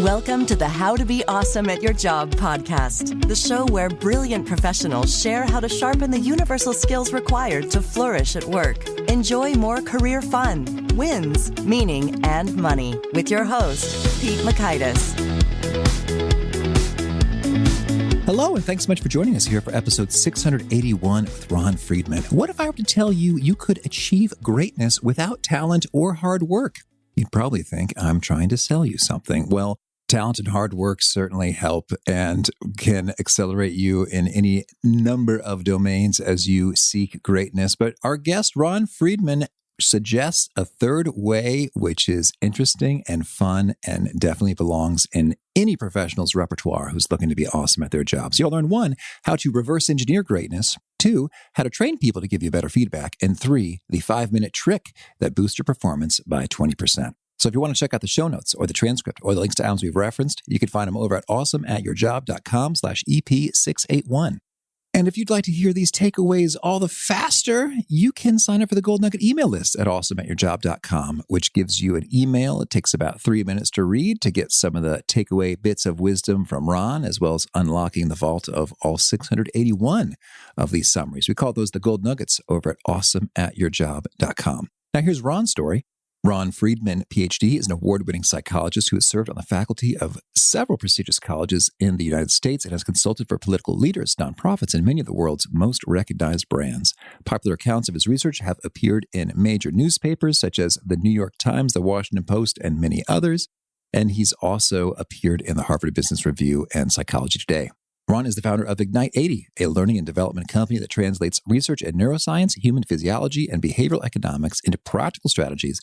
Welcome to the How to Be Awesome at Your Job podcast, the show where brilliant professionals share how to sharpen the universal skills required to flourish at work. Enjoy more career fun, wins, meaning, and money with your host, Pete Makaitis. Hello, and thanks so much for joining us here for episode 681 with Ron Friedman. What if I were to tell you you could achieve greatness without talent or hard work? You'd probably think I'm trying to sell you something. Well, talent and hard work certainly help and can accelerate you in any number of domains as you seek greatness. But our guest, Ron Friedman, suggests a third way, which is interesting and fun and definitely belongs in any professional's repertoire who's looking to be awesome at their jobs. You'll learn 1, how to reverse engineer greatness, 2, how to train people to give you better feedback, and 3, the 5-minute trick that boosts your performance by 20%. So if you want to check out the show notes or the transcript or the links to items we've referenced, you can find them over at awesomeatyourjob.com/EP681. And if you'd like to hear these takeaways all the faster, you can sign up for the Gold Nugget email list at awesomeatyourjob.com, which gives you an email. It takes about 3 minutes to read to get some of the takeaway bits of wisdom from Ron, as well as unlocking the vault of all 681 of these summaries. We call those the Gold Nuggets over at awesomeatyourjob.com. Now here's Ron's story. Ron Friedman, PhD, is an award-winning psychologist who has served on the faculty of several prestigious colleges in the United States and has consulted for political leaders, nonprofits, and many of the world's most recognized brands. Popular accounts of his research have appeared in major newspapers such as the New York Times, the Washington Post, and many others. And he's also appeared in the Harvard Business Review and Psychology Today. Ron is the founder of Ignite 80, a learning and development company that translates research in neuroscience, human physiology, and behavioral economics into practical strategies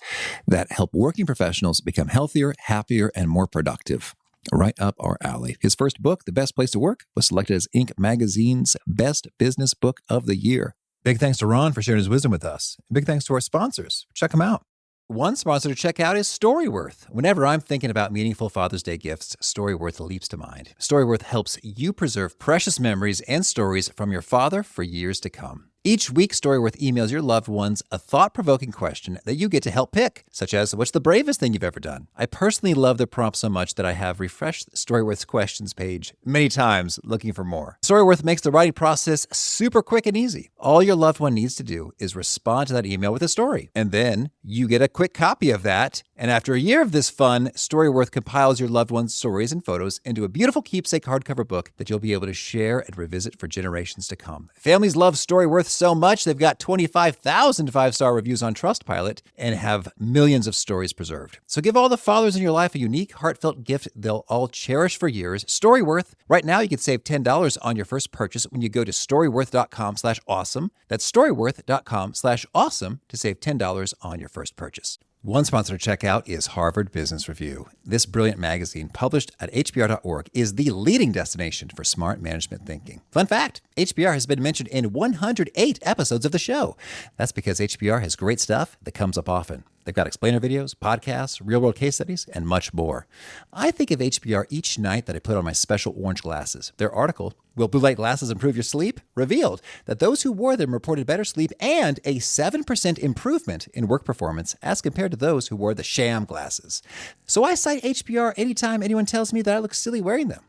that help working professionals become healthier, happier, and more productive. Right up our alley. His first book, The Best Place to Work, was selected as Inc. magazine's Best Business Book of the Year. Big thanks to Ron for sharing his wisdom with us. Big thanks to our sponsors. Check them out. One sponsor to check out is Storyworth. Whenever I'm thinking about meaningful Father's Day gifts, Storyworth leaps to mind. Storyworth helps you preserve precious memories and stories from your father for years to come. Each week, Storyworth emails your loved ones a thought-provoking question that you get to help pick, such as, what's the bravest thing you've ever done? I personally love the prompt so much that I have refreshed Storyworth's questions page many times looking for more. Storyworth makes the writing process super quick and easy. All your loved one needs to do is respond to that email with a story, and then you get a quick copy of that. And after a year of this fun, Storyworth compiles your loved one's stories and photos into a beautiful keepsake hardcover book that you'll be able to share and revisit for generations to come. Families love Storyworth so much, they've got 25,000 5-star reviews on Trustpilot and have millions of stories preserved. So give all the fathers in your life a unique, heartfelt gift they'll all cherish for years. Storyworth. Right now, you can save $10 on your first purchase when you go to storyworth.com/awesome. That's storyworth.com/awesome to save $10 on your first purchase. One sponsor to check out is Harvard Business Review. This brilliant magazine, published at hbr.org, is the leading destination for smart management thinking. Fun fact, HBR has been mentioned in 108 episodes of the show. That's because HBR has great stuff that comes up often. They've got explainer videos, podcasts, real-world case studies, and much more. I think of HBR each night that I put on my special orange glasses. Their article, Will Blue Light Glasses Improve Your Sleep?, revealed that those who wore them reported better sleep and a 7% improvement in work performance as compared to those who wore the sham glasses. So I cite HBR anytime anyone tells me that I look silly wearing them.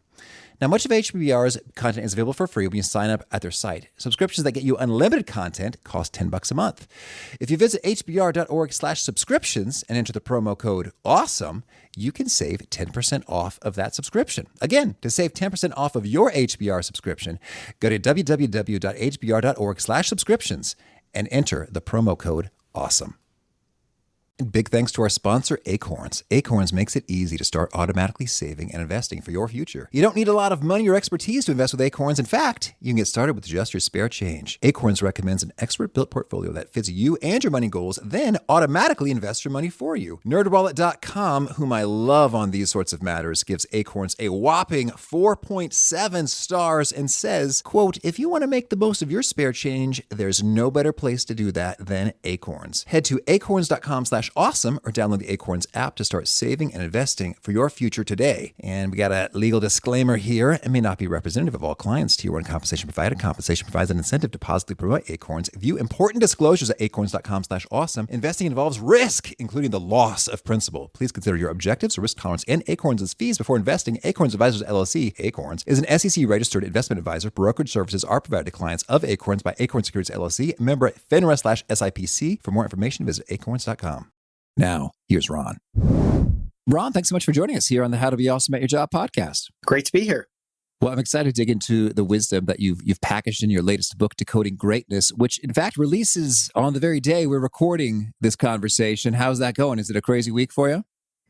Now, much of HBR's content is available for free when you sign up at their site. Subscriptions that get you unlimited content cost $10 a month. If you visit hbr.org/subscriptions and enter the promo code AWESOME, you can save 10% off of that subscription. Again, to save 10% off of your HBR subscription, go to www.hbr.org/subscriptions and enter the promo code AWESOME. And big thanks to our sponsor, Acorns. Acorns makes it easy to start automatically saving and investing for your future. You don't need a lot of money or expertise to invest with Acorns. In fact, you can get started with just your spare change. Acorns recommends an expert-built portfolio that fits you and your money goals, then automatically invests your money for you. NerdWallet.com, whom I love on these sorts of matters, gives Acorns a whopping 4.7 stars and says, quote, if you want to make the most of your spare change, there's no better place to do that than Acorns. Head to acorns.com/awesome acorns.com/awesome or download the Acorns app to start saving and investing for your future today. And we got a legal disclaimer here. It may not be representative of all clients. Tier 1 compensation provided. Compensation provides an incentive to positively promote Acorns. View important disclosures at acorns.com/awesome. Investing involves risk, including the loss of principal. Please consider your objectives, risk tolerance, and Acorns' fees before investing. Acorns Advisors LLC, Acorns, is an SEC-registered investment advisor. Brokerage services are provided to clients of Acorns by Acorns Securities LLC, member at FINRA/SIPC. For more information, visit acorns.com. Now, here's Ron. Ron, thanks so much for joining us here on the How to Be Awesome at Your Job podcast. Great to be here. Well, I'm excited to dig into the wisdom that you've packaged in your latest book, Decoding Greatness, which in fact releases on the very day we're recording this conversation. How's that going? Is it a crazy week for you?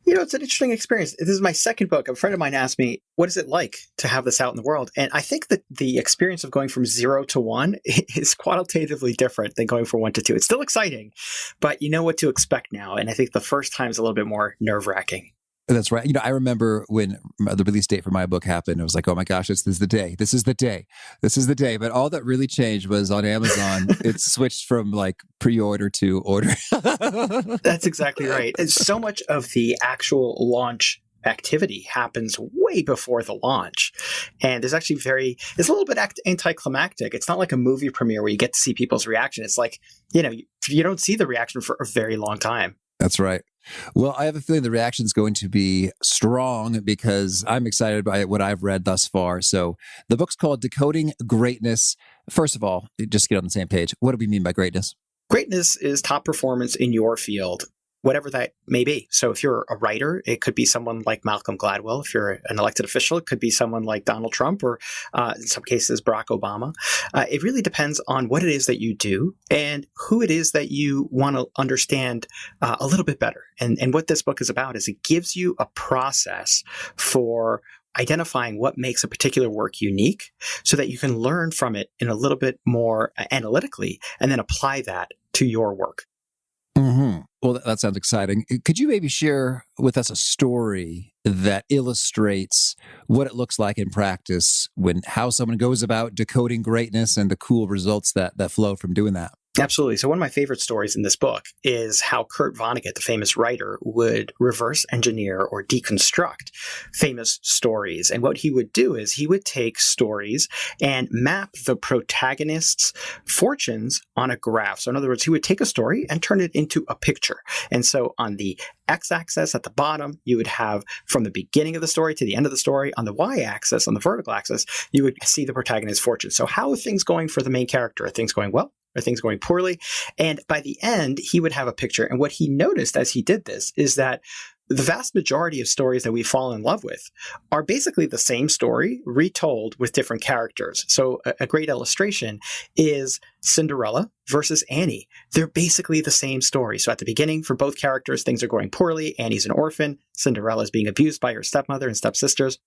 It's an interesting experience. This is my second book. A friend of mine asked me, what is it like to have this out in the world? And I think that the experience of going from 0 to 1 is qualitatively different than going from 1 to 2. It's still exciting, but you know what to expect now. And I think the first time is a little bit more nerve-wracking. That's right. I remember when the release date for my book happened, I was like, oh my gosh, this is the day. This is the day. This is the day. But all that really changed was on Amazon, it switched from like pre-order to order. That's exactly right. And so much of the actual launch activity happens way before the launch. And there's actually it's a little bit anticlimactic. It's not like a movie premiere where you get to see people's reaction. It's like, you don't see the reaction for a very long time. That's right. Well, I have a feeling the reaction is going to be strong because I'm excited by what I've read thus far. So the book's called Decoding Greatness. First of all, just get on the same page. What do we mean by greatness? Greatness is top performance in your field, whatever that may be. So if you're a writer, it could be someone like Malcolm Gladwell. If you're an elected official, it could be someone like Donald Trump or in some cases, Barack Obama. It really depends on what it is that you do and who it is that you want to understand a little bit better. And what this book is about is it gives you a process for identifying what makes a particular work unique so that you can learn from it in a little bit more analytically and then apply that to your work. Mm-hmm. Well, that sounds exciting. Could you maybe share with us a story that illustrates what it looks like in practice how someone goes about decoding greatness and the cool results that flow from doing that? Absolutely. So one of my favorite stories in this book is how Kurt Vonnegut, the famous writer, would reverse engineer or deconstruct famous stories. And what he would do is he would take stories and map the protagonist's fortunes on a graph. So in other words, he would take a story and turn it into a picture. And so on the x-axis at the bottom, you would have from the beginning of the story to the end of the story. On the y-axis, on the vertical axis, you would see the protagonist's fortune. So how are things going for the main character? Are things going well? Are things going poorly? And by the end, he would have a picture. And what he noticed as he did this is that the vast majority of stories that we fall in love with are basically the same story retold with different characters. So a great illustration is Cinderella versus Annie. They're basically the same story. So at the beginning, for both characters, things are going poorly. Annie's an orphan. Cinderella is being abused by her stepmother and stepsisters.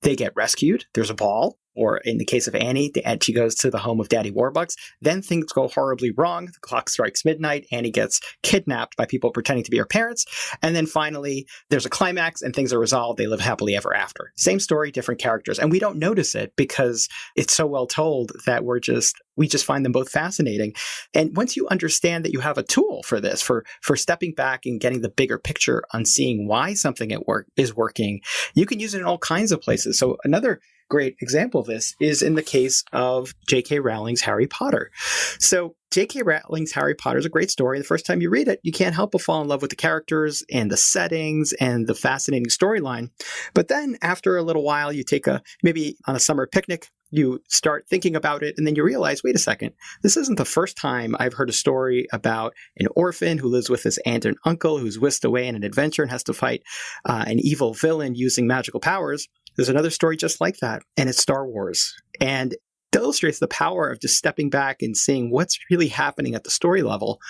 They get rescued. There's a ball. Or in the case of Annie, she goes to the home of Daddy Warbucks. Then things go horribly wrong. The clock strikes midnight. Annie gets kidnapped by people pretending to be her parents. And then finally, there's a climax and things are resolved. They live happily ever after. Same story, different characters. And we don't notice it because it's so well told that we just find them both fascinating. And once you understand that you have a tool for this, for stepping back and getting the bigger picture on seeing why something is working, you can use it in all kinds of places. So another great example of this is in the case of J.K. Rowling's Harry Potter. So J.K. Rowling's Harry Potter is a great story. The first time you read it, you can't help but fall in love with the characters and the settings and the fascinating storyline. But then after a little while, you take maybe on a summer picnic, you start thinking about it, and then you realize, wait a second, this isn't the first time I've heard a story about an orphan who lives with his aunt and uncle who's whisked away in an adventure and has to fight an evil villain using magical powers. There's another story just like that, and it's Star Wars. And it illustrates the power of just stepping back and seeing what's really happening at the story level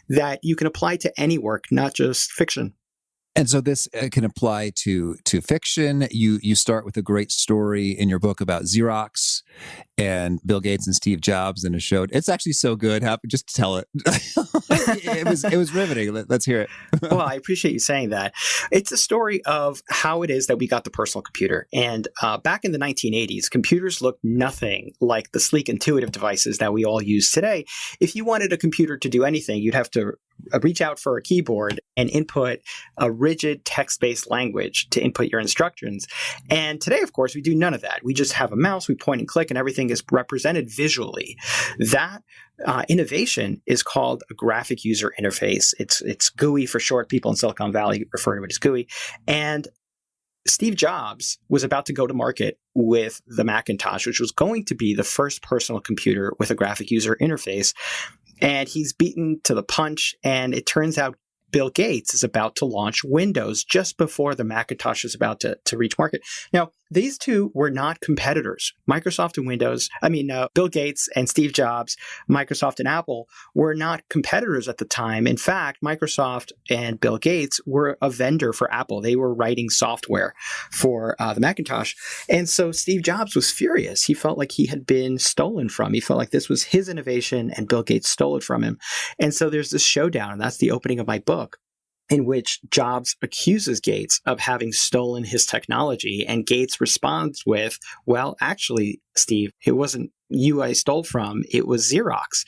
that you can apply to any work, not just fiction. And so this can apply to fiction. You start with a great story in your book about Xerox and Bill Gates and Steve Jobs in a show. It's actually so good. Just tell it. It was riveting. Let's hear it. Well, I appreciate you saying that. It's a story of how it is that we got the personal computer. And back in the 1980s, computers looked nothing like the sleek, intuitive devices that we all use today. If you wanted a computer to do anything, you'd have to reach out for a keyboard and input a rigid text-based language to input your instructions. And today, of course, we do none of that. We just have a mouse, we point and click, and everything is represented visually. That innovation is called a graphic user interface. It's GUI for short. People in Silicon Valley refer to it as GUI. And Steve Jobs was about to go to market with the Macintosh, which was going to be the first personal computer with a graphic user interface. And he's beaten to the punch, and it turns out Bill Gates is about to launch Windows just before the Macintosh is about to reach market. Now, these two were not competitors. Microsoft and Windows, Bill Gates and Steve Jobs, Microsoft and Apple were not competitors at the time. In fact, Microsoft and Bill Gates were a vendor for Apple. They were writing software for the Macintosh. And so Steve Jobs was furious. He felt like he had been stolen from. He felt like this was his innovation and Bill Gates stole it from him. And so there's this showdown, and that's the opening of my book, in which Jobs accuses Gates of having stolen his technology. And Gates responds with, well, actually, Steve, it wasn't you I stole from, it was Xerox.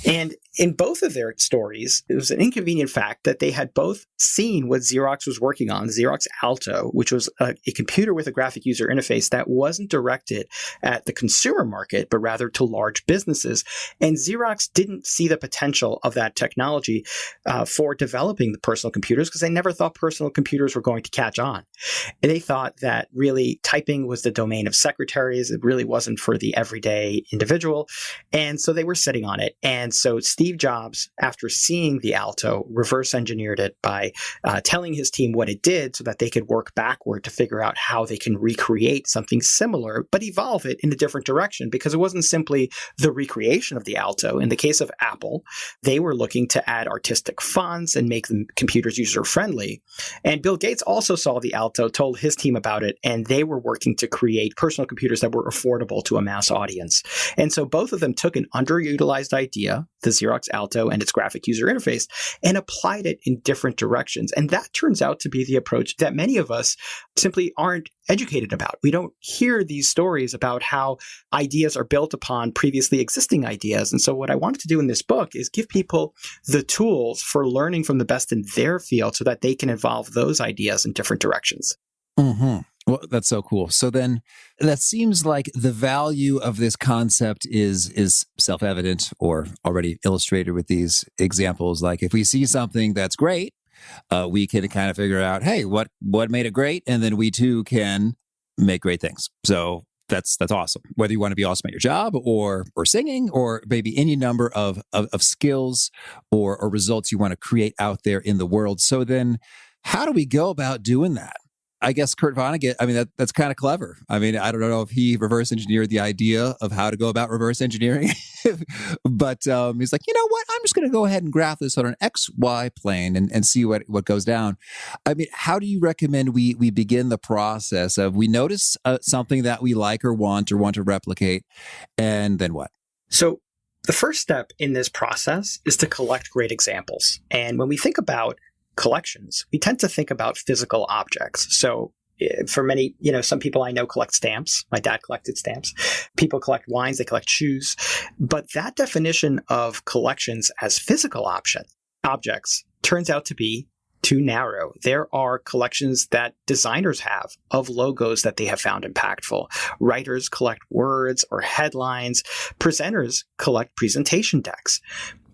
And in both of their stories, it was an inconvenient fact that they had both seen what Xerox was working on, Xerox Alto, which was a computer with a graphic user interface that wasn't directed at the consumer market, but rather to large businesses. And Xerox didn't see the potential of that technology for developing the personal computers because they never thought personal computers were going to catch on. And they thought that really typing was the domain of secretaries. It really wasn't for the everyday individual. And so they were sitting on it. And so Steve Jobs, after seeing the Alto, reverse engineered it by telling his team what it did so that they could work backward to figure out how they can recreate something similar, but evolve it in a different direction, because it wasn't simply the recreation of the Alto. In the case of Apple, they were looking to add artistic fonts and make the computers user-friendly. And Bill Gates also saw the Alto, told his team about it, and they were working to create personal computers that were affordable to a mass audience. And so both of them took an underutilized idea, the Xerox Alto and its graphic user interface, and applied it in different directions. And that turns out to be the approach that many of us simply aren't educated about. We don't hear these stories about how ideas are built upon previously existing ideas. And so what I wanted to do in this book is give people the tools for learning from the best in their field so that they can evolve those ideas in different directions. Mm-hmm. Well, that's so cool. So then that seems like the value of this concept is self-evident or already illustrated with these examples. Like if we see something that's great, we can kind of figure out, hey, what made it great? And then we too can make great things. So that's awesome. Whether you want to be awesome at your job or singing or maybe any number of skills or results you want to create out there in the world. So then how do we go about doing that? I guess Kurt Vonnegut, that's kind of clever. I don't know if he reverse engineered the idea of how to go about reverse engineering, but he's like, you know what? I'm just going to go ahead and graph this on an XY plane and see what goes down. How do you recommend we begin the process of we notice something that we like or want to replicate, and then what? So the first step in this process is to collect great examples. And when we think about collections, we tend to think about physical objects. So for many, some people I know collect stamps. My dad collected stamps. People collect wines, they collect shoes. But that definition of collections as physical objects turns out to be too narrow. There are collections that designers have of logos that they have found impactful. Writers collect words or headlines. Presenters collect presentation decks.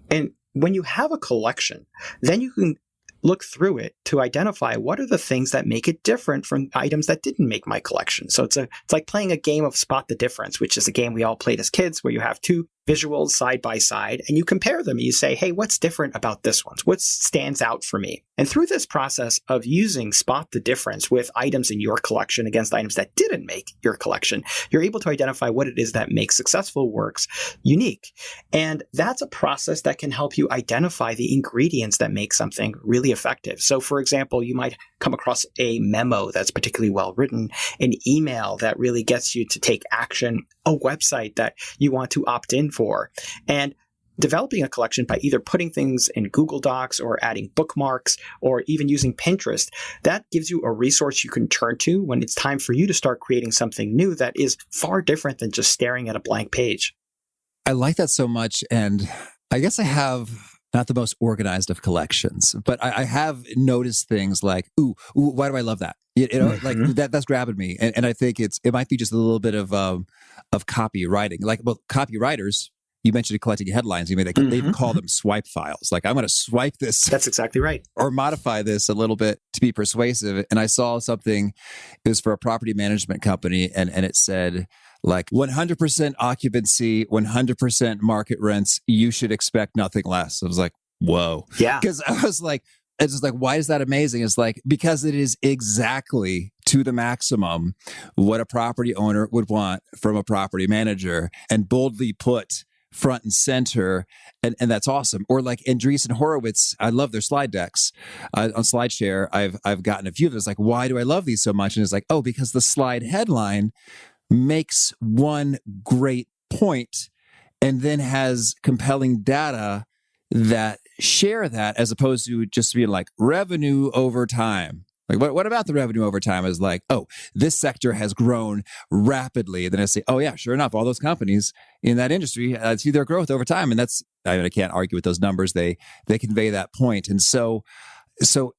And when you have a collection, then you can look through it to identify what are the things that make it different from items that didn't make my collection. So it's like playing a game of spot the difference, which is a game we all played as kids where you have two visuals side by side, and you compare them. You say, hey, what's different about this one? What stands out for me? And through this process of using spot the difference with items in your collection against items that didn't make your collection, you're able to identify what it is that makes successful works unique. And that's a process that can help you identify the ingredients that make something really effective. So for example, you might come across a memo that's particularly well written, an email that really gets you to take action, a website that you want to opt in for. And developing a collection by either putting things in Google Docs or adding bookmarks or even using Pinterest, that gives you a resource you can turn to when it's time for you to start creating something new that is far different than just staring at a blank page. I like that so much. And I guess I have not the most organized of collections, but I have noticed things like, ooh, why do I love that? Like that's grabbing me. And I think it might be just a little bit of copywriting. Like, well, copywriters, you mentioned collecting headlines. You mean they call them swipe files. Like, I'm going to swipe this. That's exactly right. Or modify this a little bit to be persuasive. And I saw something, it was for a property management company, and it said, like 100% occupancy, 100% market rents, you should expect nothing less. I was like, whoa. Yeah. Because I was like, it's just like, why is that amazing? It's like, because it is exactly to the maximum what a property owner would want from a property manager, and boldly put front and center. And that's awesome. Or like Andreessen Horowitz, I love their slide decks on SlideShare. I've gotten a few of those. Like, why do I love these so much? And it's like, oh, because the slide headline makes one great point and then has compelling data that share that, as opposed to just being like revenue over time. Like, what about the revenue over time? Is like, oh, this sector has grown rapidly. And then I say, oh yeah, sure enough, all those companies in that industry see their growth over time. And that's, I can't argue with those numbers. They convey that point. And so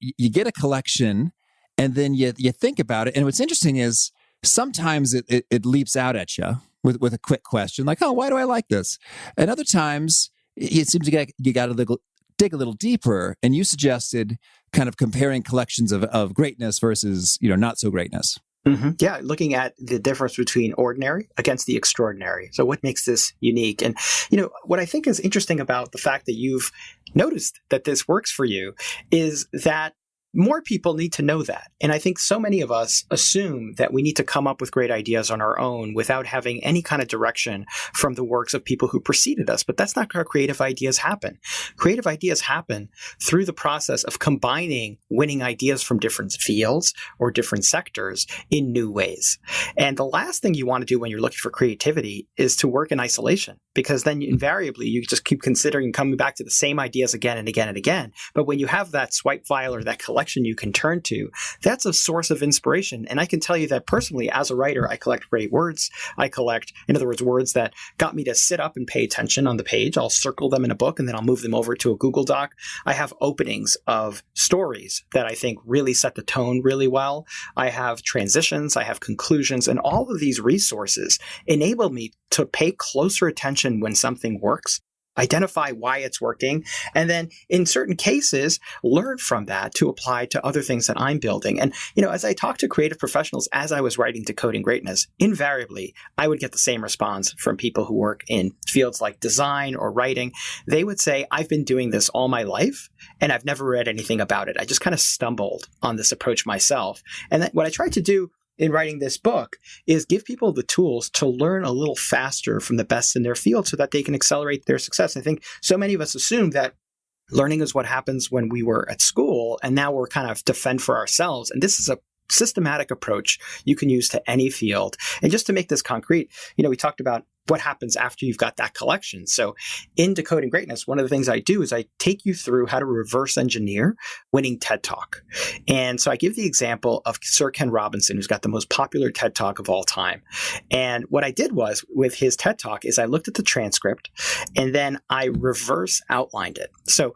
you get a collection, and then you think about it. And what's interesting is, sometimes it leaps out at you with a quick question like, oh, why do I like this? And other times it seems you got to dig a little deeper. And you suggested kind of comparing collections of greatness versus, not so greatness. Mm-hmm. Yeah, looking at the difference between ordinary against the extraordinary. So what makes this unique? And, what I think is interesting about the fact that you've noticed that this works for you is that more people need to know that. And I think so many of us assume that we need to come up with great ideas on our own without having any kind of direction from the works of people who preceded us. But that's not how creative ideas happen. Creative ideas happen through the process of combining winning ideas from different fields or different sectors in new ways. And the last thing you want to do when you're looking for creativity is to work in isolation, because then invariably you just keep considering coming back to the same ideas again and again and again. But when you have that swipe file or that collection you can turn to, that's a source of inspiration. And I can tell you that personally, as a writer, I collect great words. I collect, in other words, words that got me to sit up and pay attention on the page. I'll circle them in a book and then I'll move them over to a Google Doc. I have openings of stories that I think really set the tone really well. I have transitions, I have conclusions, and all of these resources enable me to pay closer attention when something works, identify why it's working, and then in certain cases, learn from that to apply to other things that I'm building. And, as I talk to creative professionals, as I was writing Decoding Greatness, invariably, I would get the same response from people who work in fields like design or writing. They would say, I've been doing this all my life, and I've never read anything about it. I just kind of stumbled on this approach myself. And then what I tried to do in writing this book is give people the tools to learn a little faster from the best in their field so that they can accelerate their success. I think so many of us assume that learning is what happens when we were at school, and now we're kind of to fend for ourselves. And this is a systematic approach you can use to any field. And just to make this concrete, we talked about what happens after you've got that collection. So in Decoding Greatness, one of the things I do is I take you through how to reverse engineer winning TED Talk. And so I give the example of Sir Ken Robinson, who's got the most popular TED Talk of all time. And what I did was with his TED Talk is I looked at the transcript and then I reverse outlined it. So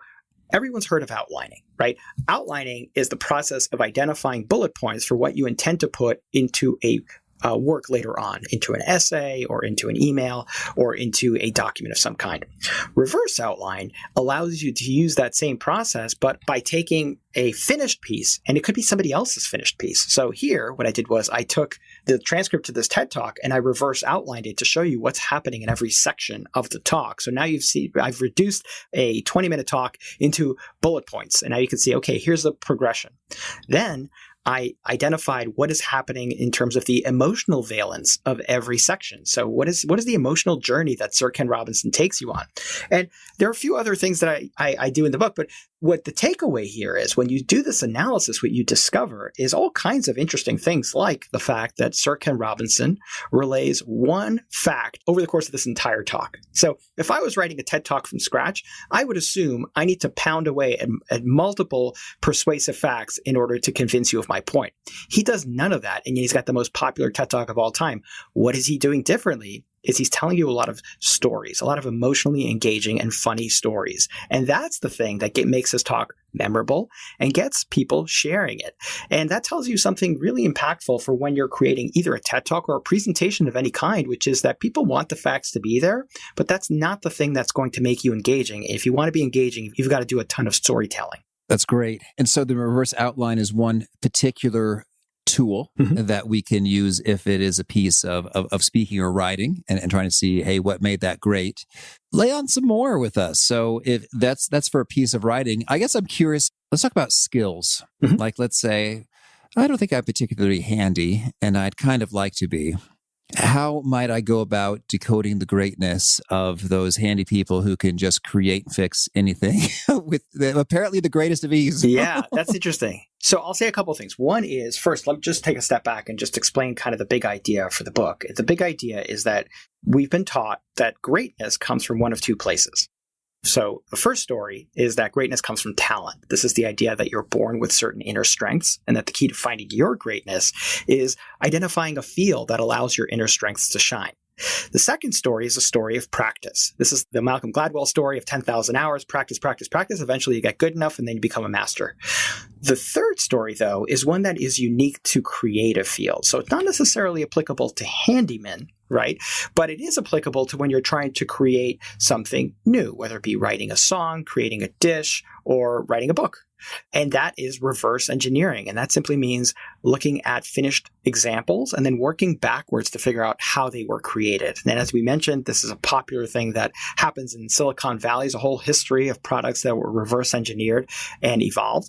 everyone's heard of outlining, right? Outlining is the process of identifying bullet points for what you intend to put into a work later on into an essay or into an email or into a document of some kind. Reverse outline allows you to use that same process, but by taking a finished piece, and it could be somebody else's finished piece. So here, what I did was I took the transcript of this TED Talk and I reverse outlined it to show you what's happening in every section of the talk. So now I've reduced a 20-minute talk into bullet points. And now you can see, okay, here's the progression. Then I identified what is happening in terms of the emotional valence of every section. So what is the emotional journey that Sir Ken Robinson takes you on? And there are a few other things that I do in the book, but what the takeaway here is when you do this analysis, what you discover is all kinds of interesting things, like the fact that Sir Ken Robinson relays one fact over the course of this entire talk. So if I was writing a TED Talk from scratch, I would assume I need to pound away at multiple persuasive facts in order to convince you of my point. He does none of that, and he's got the most popular TED Talk of all time. What is he doing differently? Is he's telling you a lot of stories, a lot of emotionally engaging and funny stories. And that's the thing that makes his talk memorable and gets people sharing it. And that tells you something really impactful for when you're creating either a TED Talk or a presentation of any kind, which is that people want the facts to be there, but that's not the thing that's going to make you engaging. If you want to be engaging, you've got to do a ton of storytelling. That's great. And so the reverse outline is one particular tool that we can use if it is a piece of speaking or writing and trying to see, hey, what made that great? Lay on some more with us. So if that's for a piece of writing, I guess I'm curious. Let's talk about skills. Like, let's say, I don't think I'm particularly handy and I'd kind of like to be. How might I go about decoding the greatness of those handy people who can just create and fix anything with apparently the greatest of ease? Yeah, that's interesting. So I'll say a couple of things. One is, first, let me just take a step back and just explain kind of the big idea for the book. The big idea is that we've been taught that greatness comes from one of two places. So the first story is that greatness comes from talent. This is the idea that you're born with certain inner strengths and that the key to finding your greatness is identifying a field that allows your inner strengths to shine. The second story is a story of practice. This is the Malcolm Gladwell story of 10,000 hours, practice, practice, practice. Eventually you get good enough and then you become a master. The third story, though, is one that is unique to creative fields. So it's not necessarily applicable to handymen, right? But it is applicable to when you're trying to create something new, whether it be writing a song, creating a dish, or writing a book. And that is reverse engineering. And that simply means looking at finished examples and then working backwards to figure out how they were created. And as we mentioned, this is a popular thing that happens in Silicon Valley. There's a whole history of products that were reverse engineered and evolved.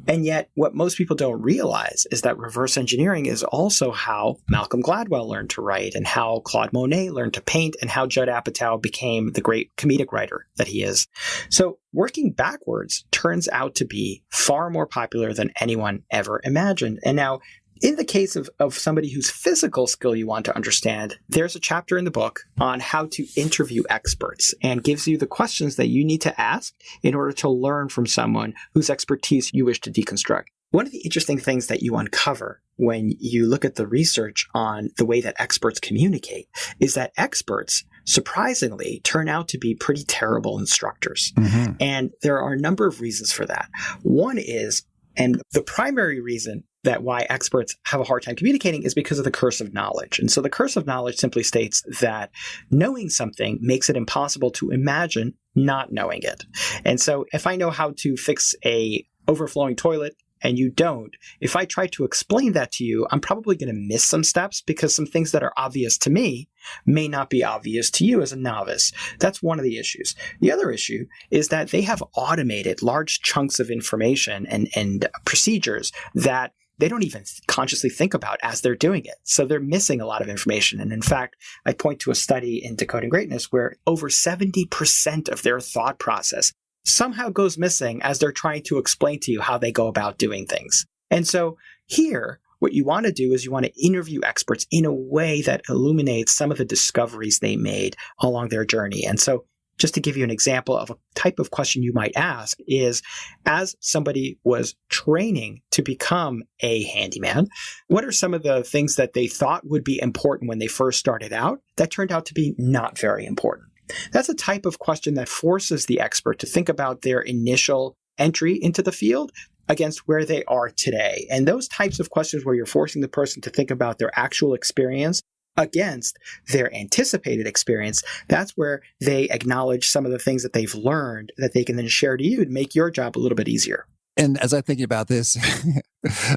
And yet, what most people don't realize is that reverse engineering is also how Malcolm Gladwell learned to write and how Claude Monet learned to paint and how Judd Apatow became the great comedic writer that he is. So working backwards turns out to be far more popular than anyone ever imagined. And now, in the case of somebody whose physical skill you want to understand, there's a chapter in the book on how to interview experts and gives you the questions that you need to ask in order to learn from someone whose expertise you wish to deconstruct. One of the interesting things that you uncover when you look at the research on the way that experts communicate is that experts surprisingly turn out to be pretty terrible instructors. And there are a number of reasons for that. One is, and the primary reason that why experts have a hard time communicating is because of the curse of knowledge. And so the curse of knowledge simply states that knowing something makes it impossible to imagine not knowing it. And so if I know how to fix a overflowing toilet and you don't, if I try to explain that to you, I'm probably going to miss some steps because some things that are obvious to me may not be obvious to you as a novice. That's one of the issues. The other issue is that they have automated large chunks of information and procedures that they don't even consciously think about as they're doing it. So they're missing a lot of information. And in fact, I point to a study in Decoding Greatness where over 70% of their thought process somehow goes missing as they're trying to explain to you how they go about doing things. And so here, what you want to do is you want to interview experts in a way that illuminates some of the discoveries they made along their journey. And so just to give you an example of a type of question you might ask is, as somebody was training to become a handyman, what are some of the things that they thought would be important when they first started out that turned out to be not very important? That's a type of question that forces the expert to think about their initial entry into the field against where they are today. And those types of questions where you're forcing the person to think about their actual experience against their anticipated experience, that's where they acknowledge some of the things that they've learned that they can then share to you to make your job a little bit easier. And as I'm thinking about this,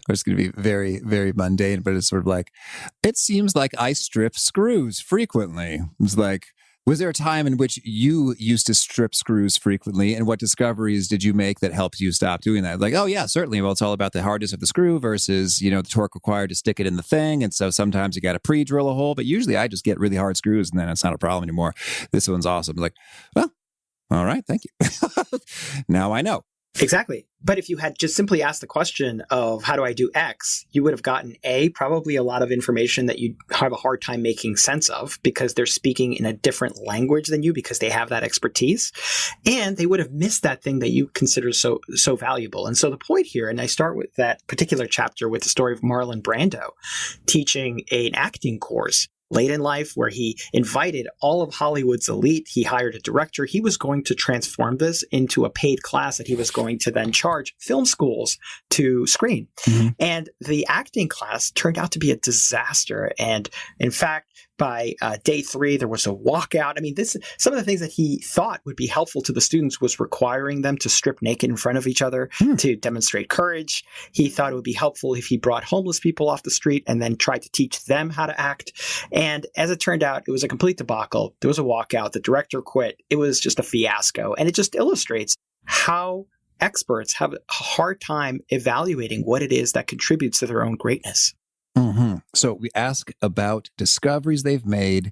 it's going to be very, very mundane, but it's sort of like, it seems like I strip screws frequently. It's like, was there a time in which you used to strip screws frequently? And what discoveries did you make that helped you stop doing that? Like, oh yeah, certainly. Well, it's all about the hardness of the screw versus, the torque required to stick it in the thing. And so sometimes you got to pre-drill a hole, but usually I just get really hard screws and then it's not a problem anymore. This one's awesome. Like, well, all right, thank you. Now I know. Exactly. But if you had just simply asked the question of how do I do X, you would have gotten probably a lot of information that you'd have a hard time making sense of because they're speaking in a different language than you because they have that expertise. And they would have missed that thing that you consider so valuable. And so the point here, and I start with that particular chapter with the story of Marlon Brando teaching an acting course late in life where he invited all of Hollywood's elite. He hired a director. He was going to transform this into a paid class that he was going to then charge film schools to screen. Mm-hmm. And the acting class turned out to be a disaster. And in fact, by day 3, there was a walkout. I mean, some of the things that he thought would be helpful to the students was requiring them to strip naked in front of each other to demonstrate courage. He thought it would be helpful if he brought homeless people off the street and then tried to teach them how to act. And as it turned out, it was a complete debacle. There was a walkout. The director quit. It was just a fiasco. And it just illustrates how experts have a hard time evaluating what it is that contributes to their own greatness. Mm-hmm. So we ask about discoveries they've made,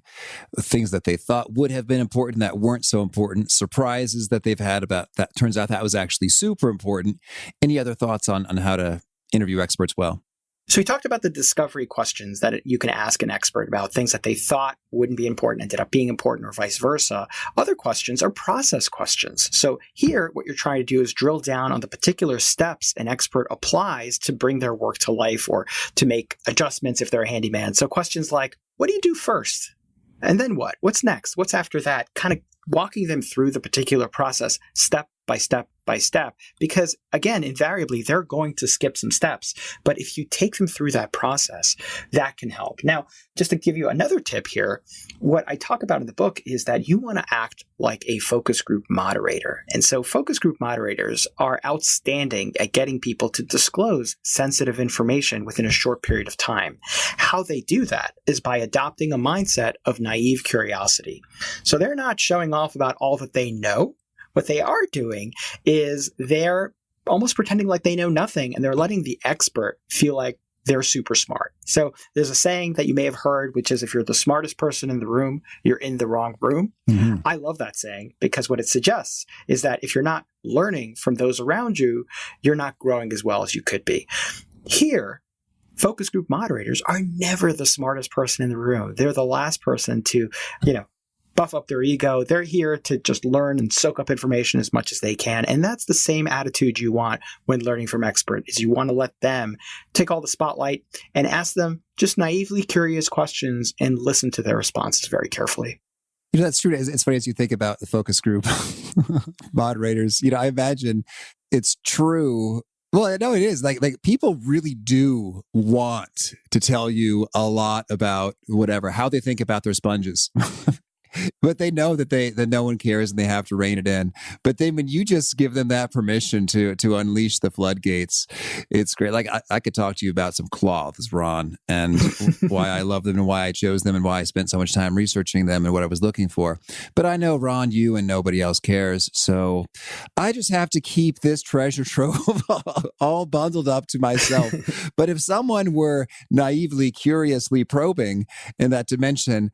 things that they thought would have been important that weren't so important, surprises that they've had about that. Turns out that was actually super important. Any other thoughts on how to interview experts well? So we talked about the discovery questions that you can ask an expert about, things that they thought wouldn't be important ended up being important or vice versa. Other questions are process questions. So here, what you're trying to do is drill down on the particular steps an expert applies to bring their work to life or to make adjustments if they're a handyman. So questions like, what do you do first? And then what? What's next? What's after that? Kind of walking them through the particular process step by step by step, because again, invariably, they're going to skip some steps. But if you take them through that process, that can help. Now, just to give you another tip here, what I talk about in the book is that you want to act like a focus group moderator. And so focus group moderators are outstanding at getting people to disclose sensitive information within a short period of time. How they do that is by adopting a mindset of naive curiosity. So they're not showing off about all that they know. What they are doing is they're almost pretending like they know nothing, and they're letting the expert feel like they're super smart. So there's a saying that you may have heard, which is if you're the smartest person in the room, you're in the wrong room. Mm-hmm. I love that saying because what it suggests is that if you're not learning from those around you, you're not growing as well as you could be. Here, focus group moderators are never the smartest person in the room. They're the last person to, buff up their ego. They're here to just learn and soak up information as much as they can. And that's the same attitude you want when learning from experts, is you want to let them take all the spotlight and ask them just naively curious questions and listen to their responses very carefully. That's true. It's funny as you think about the focus group moderators. I imagine it's true. Well, no, it is. Like people really do want to tell you a lot about whatever, how they think about their sponges. But they know that no one cares and they have to rein it in. But then when you just give them that permission to unleash the floodgates, it's great. Like I could talk to you about some cloths, Ron, and why I love them and why I chose them and why I spent so much time researching them and what I was looking for. But I know, Ron, you and nobody else cares. So I just have to keep this treasure trove all bundled up to myself. But if someone were naively, curiously probing in that dimension,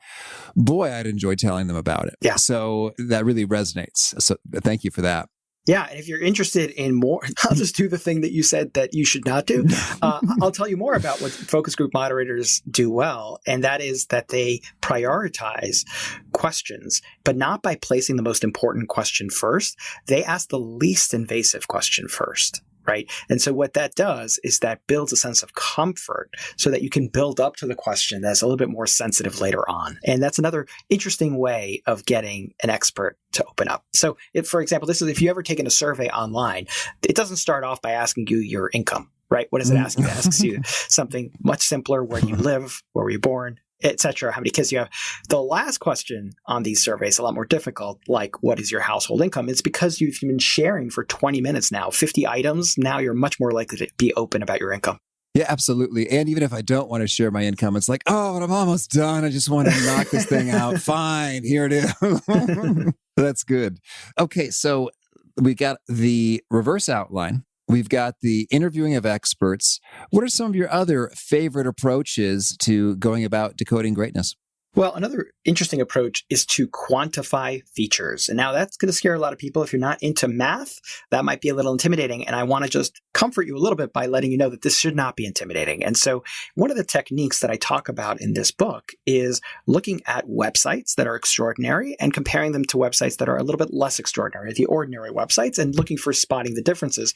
boy, I'd enjoy telling them about it. Yeah. So that really resonates. So thank you for that. Yeah. And if you're interested in more, I'll just do the thing that you said that you should not do. I'll tell you more about what focus group moderators do well. And that is that they prioritize questions, but not by placing the most important question first. They ask the least invasive question first. right? And so what that does is that builds a sense of comfort so that you can build up to the question that's a little bit more sensitive later on. And that's another interesting way of getting an expert to open up. So if, for example, if you ever taken a survey online, it doesn't start off by asking you your income, right? What does it ask you? It asks you something much simpler: where you live, where were you born, etc., how many kids you have. The last question on these surveys is a lot more difficult, like what is your household income? It's because you've been sharing for 20 minutes now, 50 items. Now you're much more likely to be open about your income. Yeah, absolutely. And even if I don't want to share my income, it's like, oh, but I'm almost done. I just want to knock this thing out. Fine, here it is. That's good. Okay, so we got the reverse outline. We've got the interviewing of experts. What are some of your other favorite approaches to going about decoding greatness? Well, another interesting approach is to quantify features. And now that's going to scare a lot of people. If you're not into math, that might be a little intimidating. And I want to just comfort you a little bit by letting you know that this should not be intimidating. And so one of the techniques that I talk about in this book is looking at websites that are extraordinary and comparing them to websites that are a little bit less extraordinary, the ordinary websites, and looking for spotting the differences.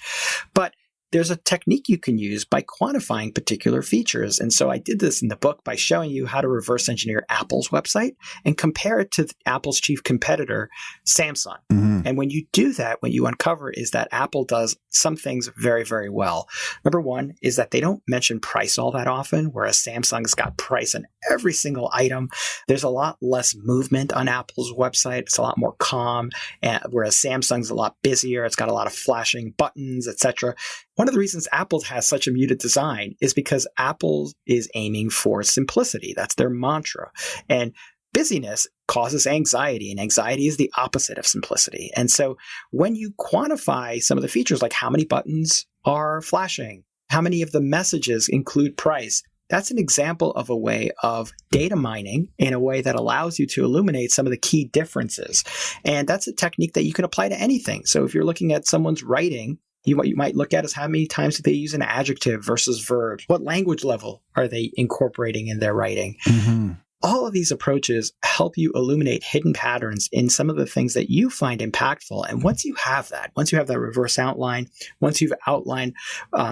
But there's a technique you can use by quantifying particular features. And so I did this in the book by showing you how to reverse engineer Apple's website and compare it to Apple's chief competitor, Samsung. And when you do that, what you uncover is that Apple does some things very, very well. Number one is that they don't mention price all that often, whereas Samsung's got price on every single item. There's a lot less movement on Apple's website. It's a lot more calm, whereas Samsung's a lot busier. It's got a lot of flashing buttons, etc. One of the reasons Apple has such a muted design is because Apple is aiming for simplicity. That's their mantra. And busyness causes anxiety, and anxiety is the opposite of simplicity. And so when you quantify some of the features, like how many buttons are flashing, how many of the messages include price, that's an example of a way of data mining in a way that allows you to illuminate some of the key differences. And that's a technique that you can apply to anything. So if you're looking at someone's writing, you might look at is how many times do they use an adjective versus verb? What language level are they incorporating in their writing? All of these approaches help you illuminate hidden patterns in some of the things that you find impactful. And once you have that reverse outline, once you've outlined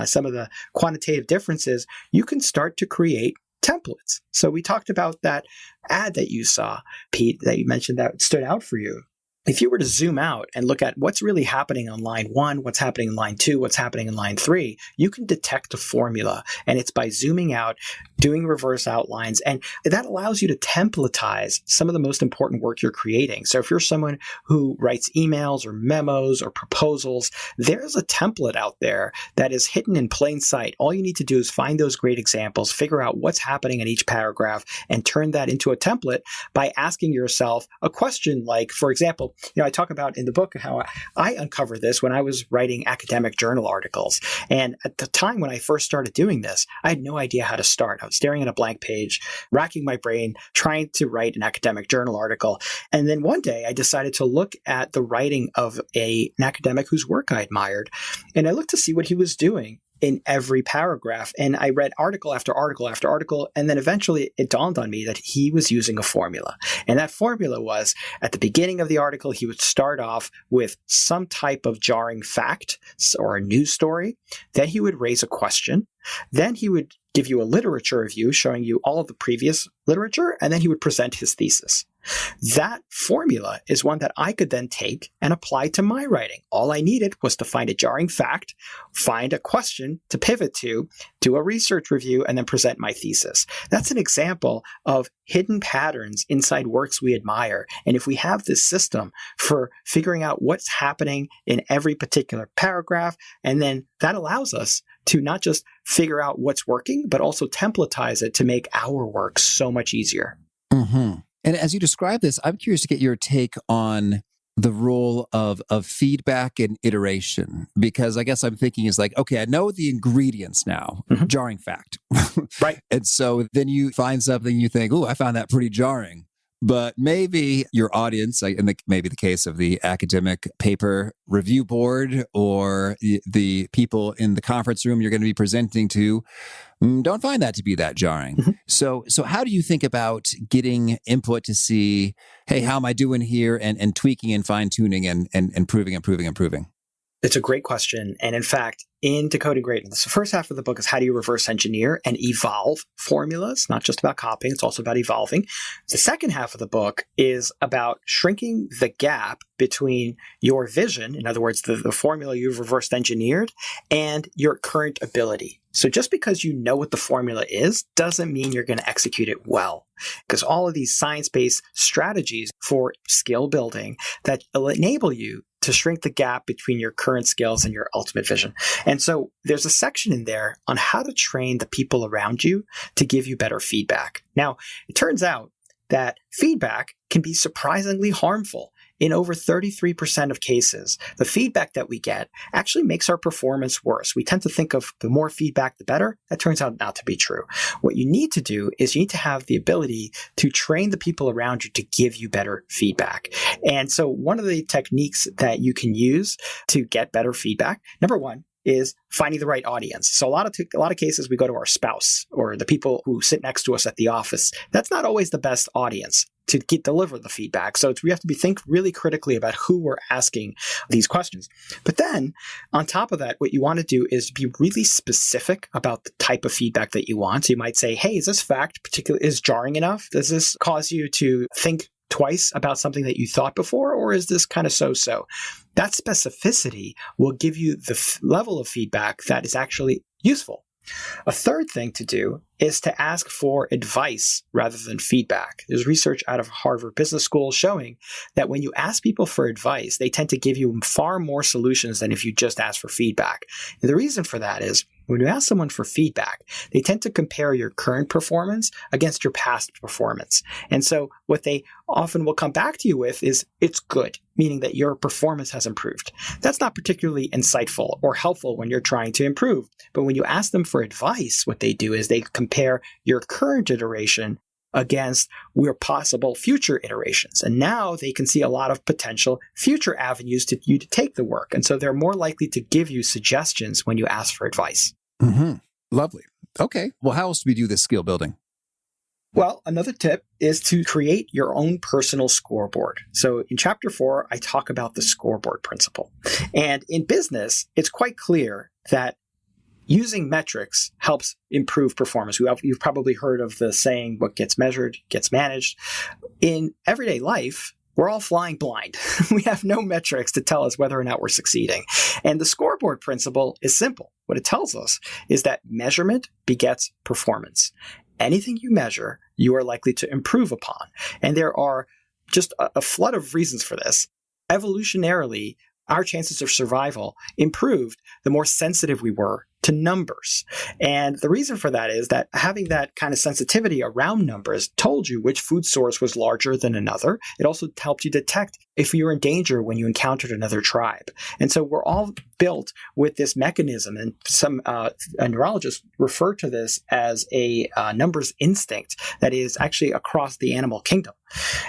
some of the quantitative differences, you can start to create templates. So we talked about that ad that you saw, Pete, that you mentioned that stood out for you. If you were to zoom out and look at what's really happening on line 1, what's happening in line 2, what's happening in line 3, you can detect a formula. And it's by zooming out, doing reverse outlines, and that allows you to templatize some of the most important work you're creating. So if you're someone who writes emails or memos or proposals, there's a template out there that is hidden in plain sight. All you need to do is find those great examples, figure out what's happening in each paragraph, and turn that into a template by asking yourself a question like, for example, I talk about in the book how I uncovered this when I was writing academic journal articles. And at the time when I first started doing this, I had no idea how to start. I was staring at a blank page, racking my brain, trying to write an academic journal article. And then one day I decided to look at the writing of an academic whose work I admired. And I looked to see what he was doing in every paragraph. And I read article after article after article. And then eventually it dawned on me that he was using a formula. And that formula was, at the beginning of the article, he would start off with some type of jarring fact or a news story. Then he would raise a question. Then he would give you a literature review showing you all of the previous literature. And then he would present his thesis. That formula is one that I could then take and apply to my writing. All I needed was to find a jarring fact, find a question to pivot to, do a research review, and then present my thesis. That's an example of hidden patterns inside works we admire. And if we have this system for figuring out what's happening in every particular paragraph, and then that allows us to not just figure out what's working, but also templatize it to make our work so much easier. And as you describe this, I'm curious to get your take on the role of feedback and iteration, because I guess I'm thinking is like, okay, I know the ingredients now, jarring fact. Right. And so then you find something you think, oh, I found that pretty jarring. But maybe your audience, maybe the case of the academic paper review board or the people in the conference room you're going to be presenting to, don't find that to be that jarring. So how do you think about getting input to see, hey, how am I doing here, and tweaking and fine tuning and improving? It's a great question. And in fact, in Decoding Greatness, the first half of the book is how do you reverse engineer and evolve formulas, not just about copying, it's also about evolving. The second half of the book is about shrinking the gap between your vision, in other words, the formula you've reversed engineered, and your current ability. So just because you know what the formula is doesn't mean you're going to execute it well, because all of these science-based strategies for skill building that will enable you to shrink the gap between your current skills and your ultimate vision. And so there's a section in there on how to train the people around you to give you better feedback. Now, it turns out that feedback can be surprisingly harmful. In over 33% of cases, the feedback that we get actually makes our performance worse. We tend to think of the more feedback, the better. That turns out not to be true. What you need to do is you need to have the ability to train the people around you to give you better feedback. And so one of the techniques that you can use to get better feedback, number one, is finding the right audience. So a lot of cases we go to our spouse or the people who sit next to us at the office. That's not always the best audience to deliver the feedback. So we have to think really critically about who we're asking these questions. But then on top of that, what you want to do is be really specific about the type of feedback that you want. So you might say, hey, is this fact particularly is jarring enough? Does this cause you to think twice about something that you thought before, or is this kind of so-so? That specificity will give you the level of feedback that is actually useful. A third thing to do is to ask for advice rather than feedback. There's research out of Harvard Business School showing that when you ask people for advice, they tend to give you far more solutions than if you just ask for feedback. And the reason for that is when you ask someone for feedback, they tend to compare your current performance against your past performance. And so what they often will come back to you with is it's good, meaning that your performance has improved. That's not particularly insightful or helpful when you're trying to improve. But when you ask them for advice, what they do is they compare your current iteration against your possible future iterations. And now they can see a lot of potential future avenues to you to take the work. And so they're more likely to give you suggestions when you ask for advice. Mm-hmm. Lovely. Okay. Well, how else do we do this skill building? Well, another tip is to create your own personal scoreboard. So in chapter 4, I talk about the scoreboard principle. And in business, it's quite clear that using metrics helps improve performance. You've probably heard of the saying, what gets measured gets managed. In everyday life, we're all flying blind. We have no metrics to tell us whether or not we're succeeding. And the scoreboard principle is simple. What it tells us is that measurement begets performance. Anything you measure, you are likely to improve upon. And there are just a flood of reasons for this. Evolutionarily, our chances of survival improved the more sensitive we were to numbers. And the reason for that is that having that kind of sensitivity around numbers told you which food source was larger than another. It also helped you detect if you were in danger when you encountered another tribe. And so we're all built with this mechanism, and some neurologists refer to this as a numbers instinct that is actually across the animal kingdom.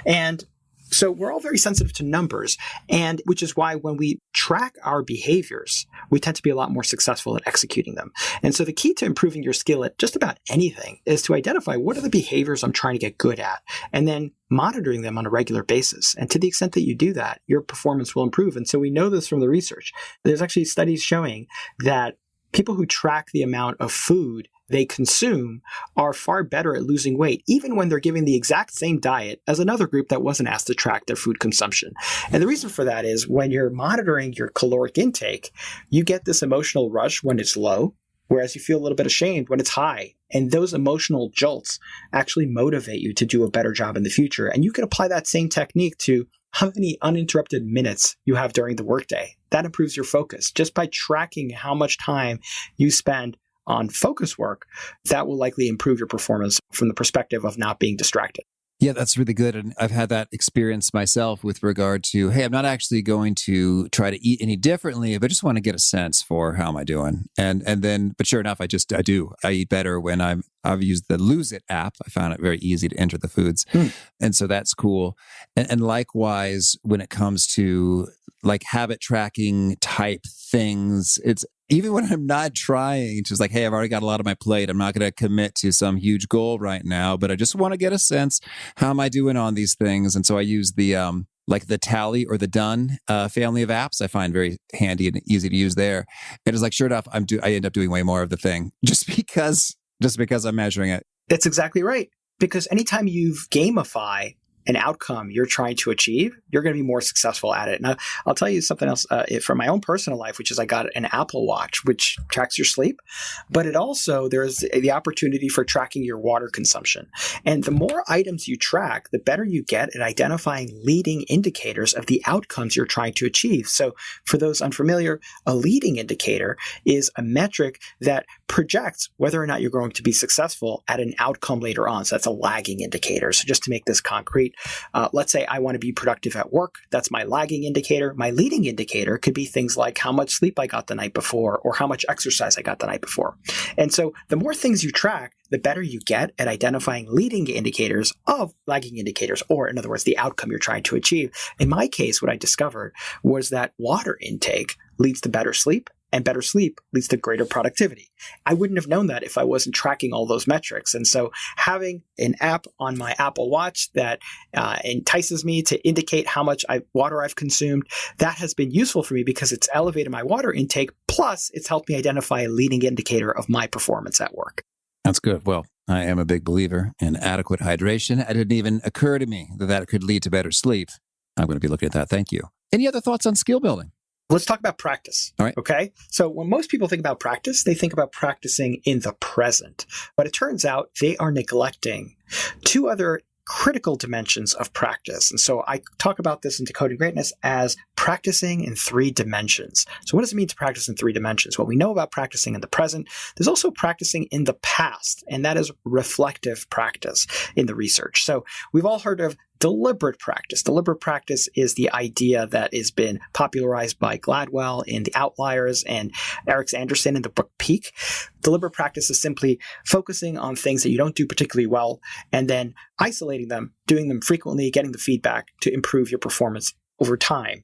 And so we're all very sensitive to numbers, and which is why when we track our behaviors, we tend to be a lot more successful at executing them. And so the key to improving your skill at just about anything is to identify what are the behaviors I'm trying to get good at, and then monitoring them on a regular basis. And to the extent that you do that, your performance will improve. And so we know this from the research. There's actually studies showing that people who track the amount of food they consume are far better at losing weight, even when they're giving the exact same diet as another group that wasn't asked to track their food consumption. And the reason for that is when you're monitoring your caloric intake, you get this emotional rush when it's low, whereas you feel a little bit ashamed when it's high. And those emotional jolts actually motivate you to do a better job in the future. And you can apply that same technique to how many uninterrupted minutes you have during the workday. That improves your focus. Just by tracking how much time you spend on focus work, that will likely improve your performance from the perspective of not being distracted. Yeah, that's really good. And I've had that experience myself with regard to, hey, I'm not actually going to try to eat any differently, but I just want to get a sense for how am I doing. And then, but sure enough, I do. I eat better when I've used the Lose It app. I found it very easy to enter the foods. And so that's cool. And likewise, when it comes to like habit tracking type things, it's even when I'm not trying, just like, hey, I've already got a lot on my plate. I'm not going to commit to some huge goal right now, but I just want to get a sense, how am I doing on these things? And so I use the like the Tally or the Done family of apps. I find very handy and easy to use there. And it's like, sure enough, I end up doing way more of the thing just because I'm measuring it. That's exactly right. Because anytime you gamify an outcome you're trying to achieve, you're going to be more successful at it. Now, I'll tell you something else from my own personal life, which is I got an Apple Watch, which tracks your sleep, but it also, there's the opportunity for tracking your water consumption. And the more items you track, the better you get at identifying leading indicators of the outcomes you're trying to achieve. So for those unfamiliar, a leading indicator is a metric that projects whether or not you're going to be successful at an outcome later on. So that's a lagging indicator. So just to make this concrete, let's say I want to be productive at work. That's my lagging indicator. My leading indicator could be things like how much sleep I got the night before or how much exercise I got the night before. And so the more things you track, the better you get at identifying leading indicators of lagging indicators, or in other words, the outcome you're trying to achieve. In my case, what I discovered was that water intake leads to better sleep, and better sleep leads to greater productivity. I wouldn't have known that if I wasn't tracking all those metrics. And so having an app on my Apple Watch that entices me to indicate how much water I've consumed, that has been useful for me because it's elevated my water intake. Plus, it's helped me identify a leading indicator of my performance at work. That's good. Well, I am a big believer in adequate hydration. It didn't even occur to me that could lead to better sleep. I'm going to be looking at that. Thank you. Any other thoughts on skill building? Let's talk about practice. All right. Okay. So when most people think about practice, they think about practicing in the present. But it turns out they are neglecting two other critical dimensions of practice. And so I talk about this in Decoding Greatness as practicing in 3 dimensions. So what does it mean to practice in 3 dimensions? Well, we know about practicing in the present. There's also practicing in the past, and that is reflective practice in the research. So we've all heard of deliberate practice. Deliberate practice is the idea that has been popularized by Gladwell in The Outliers and Eric Anderson in the book Peak. Deliberate practice is simply focusing on things that you don't do particularly well and then isolating them, doing them frequently, getting the feedback to improve your performance over time.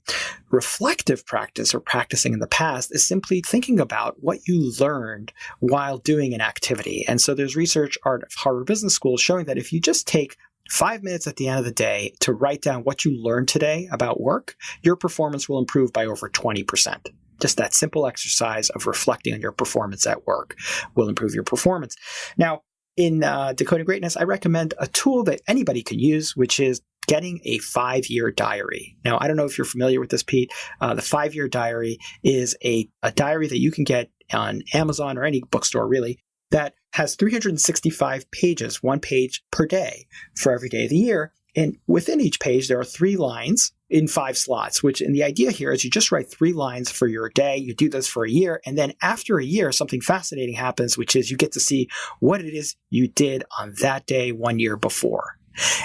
Reflective practice, or practicing in the past, is simply thinking about what you learned while doing an activity. And so there's research at Harvard Business School showing that if you just take 5 minutes at the end of the day to write down what you learned today about work, your performance will improve by over 20%. Just that simple exercise of reflecting on your performance at work will improve your performance. Now, in Decoding Greatness, I recommend a tool that anybody can use, which is getting a 5-year diary. Now, I don't know if you're familiar with this, Pete. The 5-year diary is a diary that you can get on Amazon or any bookstore, really, that has 365 pages, 1 page per day for every day of the year. And within each page, there are 3 lines in 5 slots, and the idea here is you just write 3 lines for your day. You do this for a year. And then after a year, something fascinating happens, which is you get to see what it is you did on that day 1 year before.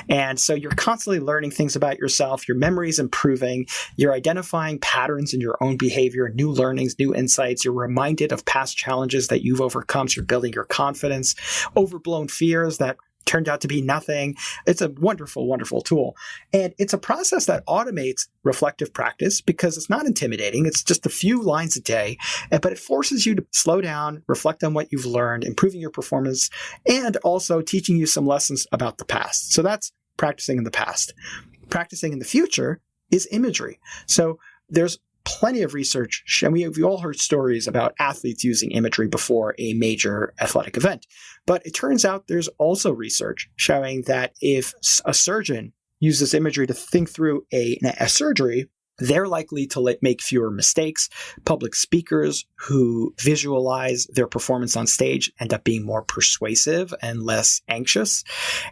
And so you're constantly learning things about yourself. Your memory is improving. You're identifying patterns in your own behavior, new learnings, new insights. You're reminded of past challenges that you've overcome. So you're building your confidence, overblown fears that turned out to be nothing. It's a wonderful, wonderful tool. And it's a process that automates reflective practice because it's not intimidating. It's just a few lines a day, but it forces you to slow down, reflect on what you've learned, improving your performance, and also teaching you some lessons about the past. So that's practicing in the past. Practicing in the future is imagery. So there's plenty of research, and we've all heard stories about athletes using imagery before a major athletic event. But it turns out there's also research showing that if a surgeon uses imagery to think through a surgery, they're likely to make fewer mistakes. Public speakers who visualize their performance on stage end up being more persuasive and less anxious.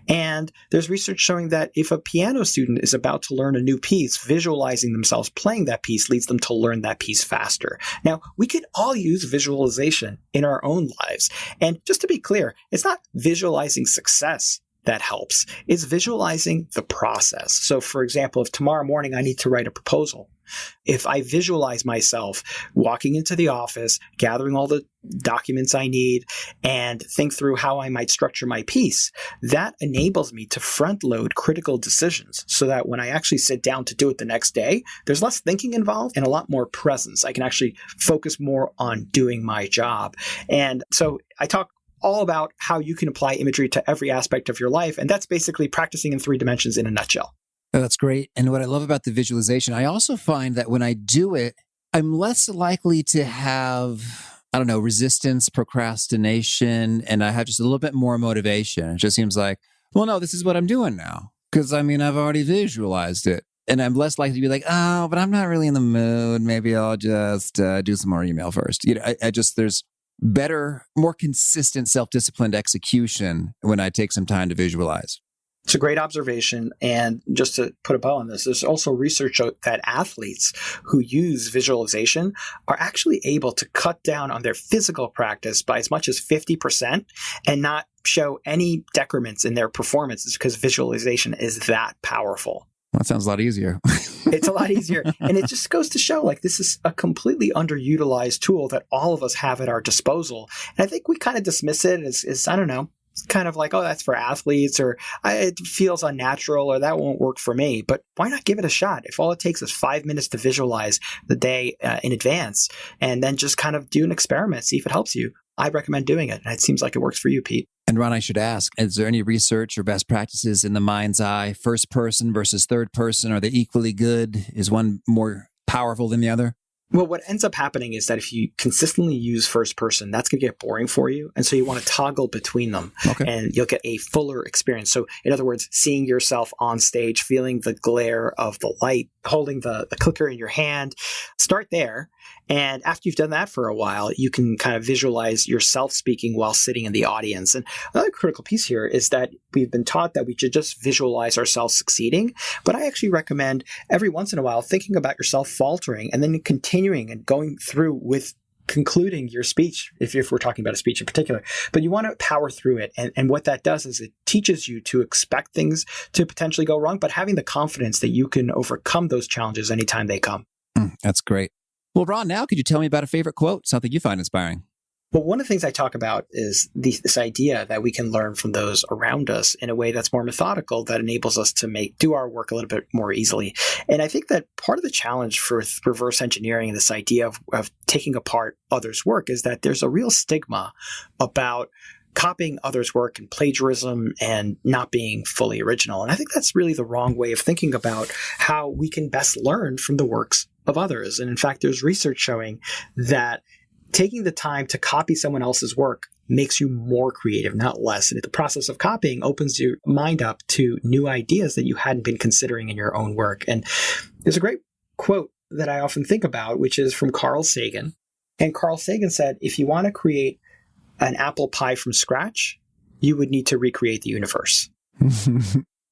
And there's research showing that if a piano student is about to learn a new piece, visualizing themselves playing that piece leads them to learn that piece faster. Now, we could all use visualization in our own lives. And just to be clear, it's not visualizing success that helps. It's visualizing the process. So for example, if tomorrow morning I need to write a proposal, if I visualize myself walking into the office, gathering all the documents I need, and think through how I might structure my piece, that enables me to front load critical decisions so that when I actually sit down to do it the next day, there's less thinking involved and a lot more presence. I can actually focus more on doing my job. And so I talk all about how you can apply imagery to every aspect of your life. And that's basically practicing in 3 dimensions in a nutshell. Oh, that's great. And what I love about the visualization, I also find that when I do it, I'm less likely to have, I don't know, resistance, procrastination, and I have just a little bit more motivation. It just seems like, well, no, this is what I'm doing now. Because I've already visualized it. And I'm less likely to be like, oh, but I'm not really in the mood. Maybe I'll just do some more email first. There's better, more consistent self-disciplined execution when I take some time to visualize. It's a great observation. And just to put a bow on this, there's also research that athletes who use visualization are actually able to cut down on their physical practice by as much as 50% and not show any decrements in their performances because visualization is that powerful. That sounds a lot easier. It's a lot easier. And it just goes to show this is a completely underutilized tool that all of us have at our disposal. And I think we kind of dismiss it as I don't know, it's kind of like, oh, that's for athletes, or it feels unnatural, or that won't work for me. But why not give it a shot? If all it takes is 5 minutes to visualize the day in advance and then just kind of do an experiment, see if it helps you, I recommend doing it. And it seems like it works for you, Pete. And Ron, I should ask, is there any research or best practices in the mind's eye, first person versus third person? Are they equally good? Is one more powerful than the other? Well, what ends up happening is that if you consistently use first person, that's going to get boring for you. And so you want to toggle between them and you'll get a fuller experience. So in other words, seeing yourself on stage, feeling the glare of the light, holding the clicker in your hand, start there. And after you've done that for a while, you can kind of visualize yourself speaking while sitting in the audience. And another critical piece here is that we've been taught that we should just visualize ourselves succeeding. But I actually recommend every once in a while thinking about yourself faltering and then continuing and going through with concluding your speech, if we're talking about a speech in particular. But you want to power through it. And what that does is it teaches you to expect things to potentially go wrong, but having the confidence that you can overcome those challenges anytime they come. That's great. Well, Ron, now could you tell me about a favorite quote, something you find inspiring? Well, one of the things I talk about is this idea that we can learn from those around us in a way that's more methodical, that enables us to do our work a little bit more easily. And I think that part of the challenge for reverse engineering and this idea of taking apart others' work is that there's a real stigma about copying others' work and plagiarism and not being fully original. And I think that's really the wrong way of thinking about how we can best learn from the works of others. And in fact, there's research showing that taking the time to copy someone else's work makes you more creative, not less. And the process of copying opens your mind up to new ideas that you hadn't been considering in your own work. And there's a great quote that I often think about, which is from Carl Sagan. And Carl Sagan said, if you want to create an apple pie from scratch, you would need to recreate the universe.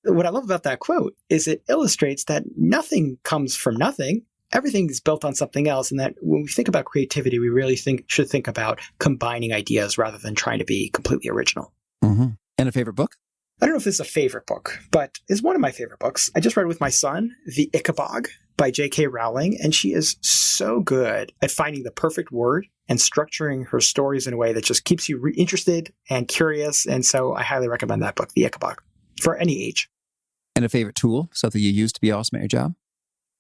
What I love about that quote is it illustrates that nothing comes from nothing. Everything is built on something else. And that when we think about creativity, we really should think about combining ideas rather than trying to be completely original. Mm-hmm. And a favorite book? I don't know if this is a favorite book, but it's one of my favorite books. I just read it with my son, The Ichabod by J.K. Rowling. And she is so good at finding the perfect word and structuring her stories in a way that just keeps you interested and curious. And so I highly recommend that book, The Ichabod, for any age. And a favorite tool, something you use to be awesome at your job?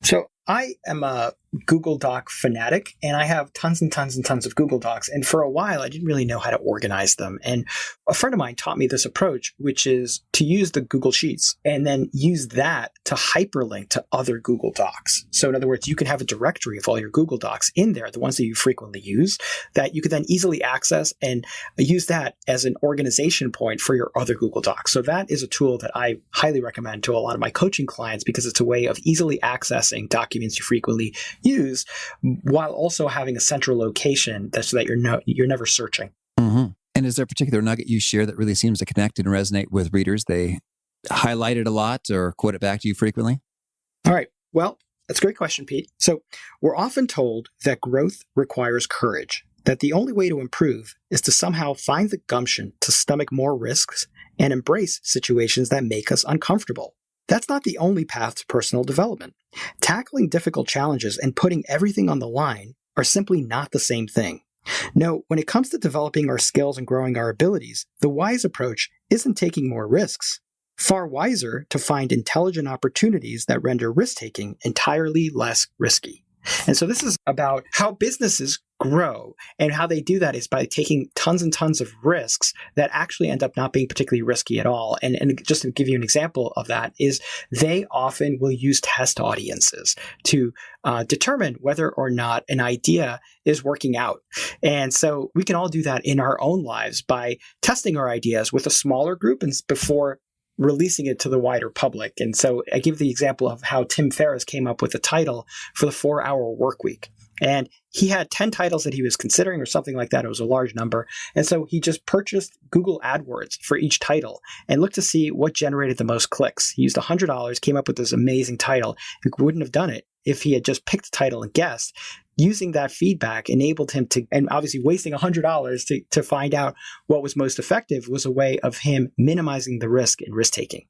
So I am a Google Doc fanatic, and I have tons and tons and tons of Google Docs. And for a while, I didn't really know how to organize them. And a friend of mine taught me this approach, which is to use the Google Sheets and then use that to hyperlink to other Google Docs. So in other words, you can have a directory of all your Google Docs in there, the ones that you frequently use, that you could then easily access and use that as an organization point for your other Google Docs. So that is a tool that I highly recommend to a lot of my coaching clients because it's a way of easily accessing documents you frequently use while also having a central location so that you're never searching. Mm-hmm. And is there a particular nugget you share that really seems to connect and resonate with readers? They highlight it a lot or quote it back to you frequently? All right. Well, that's a great question, Pete. So we're often told that growth requires courage, that the only way to improve is to somehow find the gumption to stomach more risks and embrace situations that make us uncomfortable. That's not the only path to personal development. Tackling difficult challenges and putting everything on the line are simply not the same thing. No, when it comes to developing our skills and growing our abilities, the wise approach isn't taking more risks. Far wiser to find intelligent opportunities that render risk-taking entirely less risky. And so this is about how businesses grow. And how they do that is by taking tons and tons of risks that actually end up not being particularly risky at all. And just to give you an example of that is they often will use test audiences to determine whether or not an idea is working out. And so we can all do that in our own lives by testing our ideas with a smaller group and before releasing it to the wider public. And so I give the example of how Tim Ferriss came up with the title for the 4-Hour Workweek. And he had 10 titles that he was considering or something like that. It was a large number. And so he just purchased Google AdWords for each title and looked to see what generated the most clicks. He used $100, came up with this amazing title. He wouldn't have done it if he had just picked a title and guessed. Using that feedback enabled him to, and obviously wasting $100 to find out what was most effective was a way of him minimizing the risk and risk taking.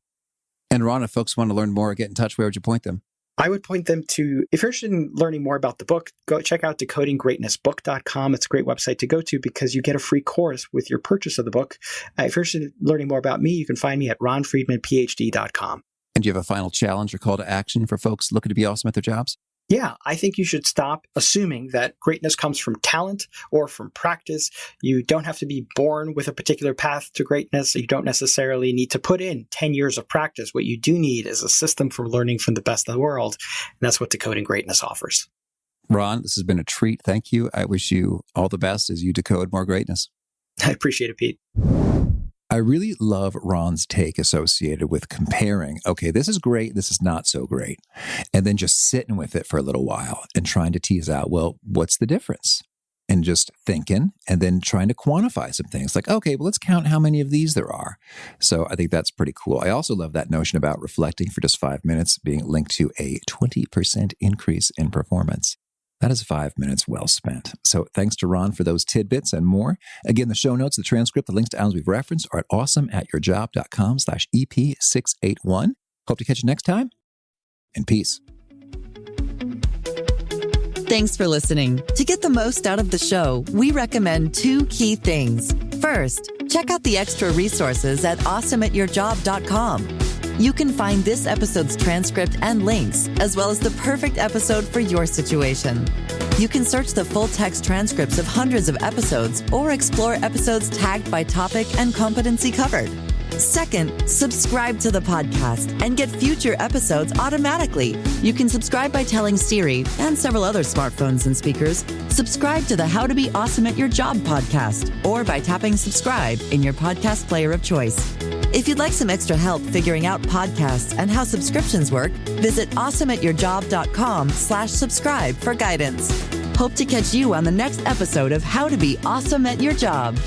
And Ron, if folks want to learn more or get in touch, where would you point them? I would point them to, if you're interested in learning more about the book, go check out decodinggreatnessbook.com. It's a great website to go to because you get a free course with your purchase of the book. If you're interested in learning more about me, you can find me at ronfriedmanphd.com. And do you have a final challenge or call to action for folks looking to be awesome at their jobs? Yeah, I think you should stop assuming that greatness comes from talent or from practice. You don't have to be born with a particular path to greatness. You don't necessarily need to put in 10 years of practice. What you do need is a system for learning from the best of the world. And that's what Decoding Greatness offers. Ron, this has been a treat. Thank you. I wish you all the best as you decode more greatness. I appreciate it, Pete. I really love Ron's take associated with comparing, okay, this is great, this is not so great, and then just sitting with it for a little while and trying to tease out, well, what's the difference? And just thinking and then trying to quantify some things like, okay, well, let's count how many of these there are. So I think that's pretty cool. I also love that notion about reflecting for just 5 minutes being linked to a 20% increase in performance. That is 5 minutes well spent. So thanks to Ron for those tidbits and more. Again, the show notes, the transcript, the links to items we've referenced are at awesomeatyourjob.com/EP681. Hope to catch you next time. And peace. Thanks for listening. To get the most out of the show, we recommend 2 key things. First, check out the extra resources at awesomeatyourjob.com. You can find this episode's transcript and links, as well as the perfect episode for your situation. You can search the full text transcripts of hundreds of episodes or explore episodes tagged by topic and competency covered. Second, subscribe to the podcast and get future episodes automatically. You can subscribe by telling Siri and several other smartphones and speakers, subscribe to the How to Be Awesome at Your Job podcast, or by tapping subscribe in your podcast player of choice. If you'd like some extra help figuring out podcasts and how subscriptions work, visit awesomeatyourjob.com/subscribe for guidance. Hope to catch you on the next episode of How to Be Awesome at Your Job.